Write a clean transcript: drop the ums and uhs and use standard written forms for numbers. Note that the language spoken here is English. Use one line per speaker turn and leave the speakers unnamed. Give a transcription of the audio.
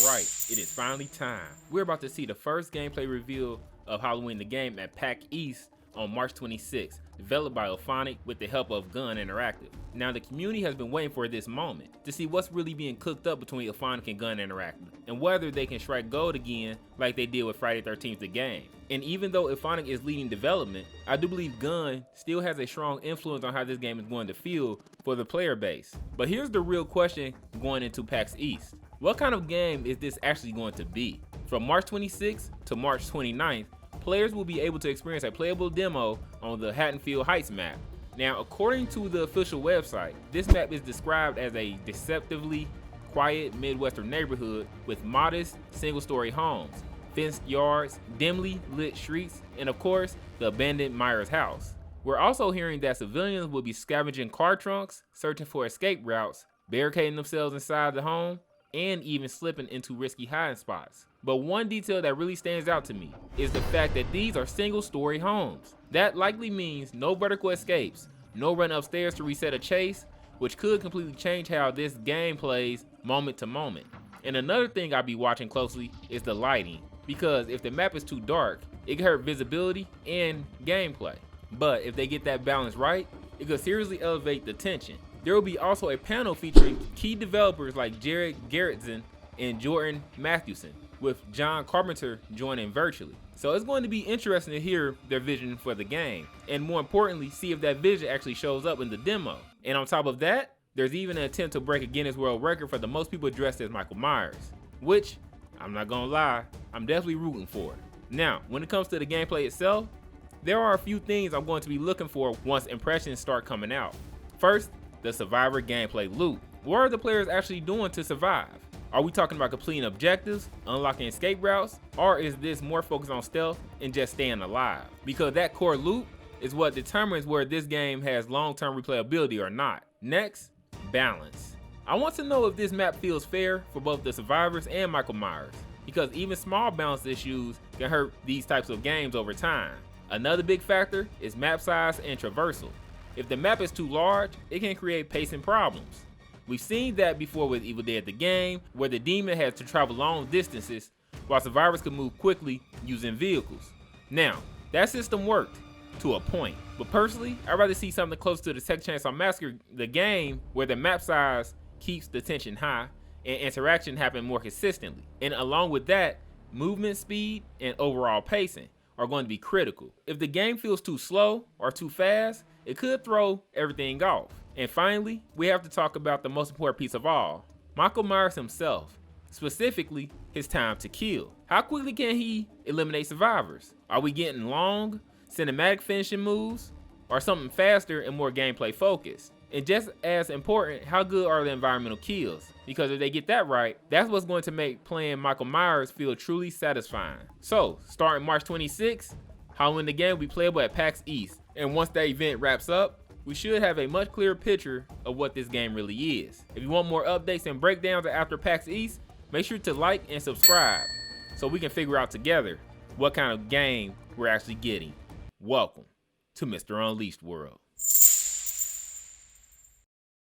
right, it is finally time. We're about to see the first gameplay reveal of Halloween the game at PAX East on March 26th, developed by IllFonic with the help of Gun Interactive. Now the community has been waiting for this moment to see what's really being cooked up between IllFonic and Gun Interactive, and whether they can strike gold again like they did with Friday 13th the game. And even though IllFonic is leading development, I do believe Gun still has a strong influence on how this game is going to feel for the player base. But here's the real question going into PAX East. What kind of game is this actually going to be? From March 26th to March 29th, players will be able to experience a playable demo on the Haddonfield Heights map. Now, according to the official website, this map is described as a deceptively quiet Midwestern neighborhood with modest single-story homes, fenced yards, dimly lit streets, and of course, the abandoned Myers house. We're also hearing that civilians will be scavenging car trunks, searching for escape routes, barricading themselves inside the home, and even slipping into risky hiding spots. But one detail that really stands out to me is the fact that these are single-story homes. That likely means no vertical escapes, no run upstairs to reset a chase, which could completely change how this game plays moment to moment. And another thing I'll be watching closely is the lighting, because if the map is too dark, it can hurt visibility and gameplay. But if they get that balance right, it could seriously elevate the tension. There will be also a panel featuring key developers like Jared Garrettson and Jordan Mathewson, with John Carpenter joining virtually. So it's going to be interesting to hear their vision for the game, and more importantly, see if that vision actually shows up in the demo. And on top of that, there's even an attempt to break a Guinness World Record for the most people dressed as Michael Myers, which, I'm not gonna lie, I'm definitely rooting for. Now, when it comes to the gameplay itself, there are a few things I'm going to be looking for once impressions start coming out. First, the survivor gameplay loop. What are the players actually doing to survive? Are we talking about completing objectives, unlocking escape routes, or is this more focused on stealth and just staying alive? Because that core loop is what determines whether this game has long-term replayability or not. Next, balance. I want to know if this map feels fair for both the survivors and Michael Myers, because even small balance issues can hurt these types of games over time. Another big factor is map size and traversal. If the map is too large, it can create pacing problems. We've seen that before with Evil Dead the game, where the demon has to travel long distances, while survivors can move quickly using vehicles. Now, that system worked to a point, but personally, I'd rather see something close to the Texas Chainsaw Massacre the game, where the map size keeps the tension high and interaction happen more consistently. And along with that, movement speed and overall pacing are going to be critical. If the game feels too slow or too fast, it could throw everything off. And finally, we have to talk about the most important piece of all, Michael Myers himself, specifically his time to kill. How quickly can he eliminate survivors? Are we getting long, cinematic finishing moves, or something faster and more gameplay focused? And just as important, how good are the environmental kills? Because if they get that right, that's what's going to make playing Michael Myers feel truly satisfying. So, starting March 26th, Halloween the game will be playable at PAX East. And once that event wraps up, we should have a much clearer picture of what this game really is. If you want more updates and breakdowns after PAX East, make sure to like and subscribe so we can figure out together what kind of game we're actually getting. Welcome to Mr. Unleashed World.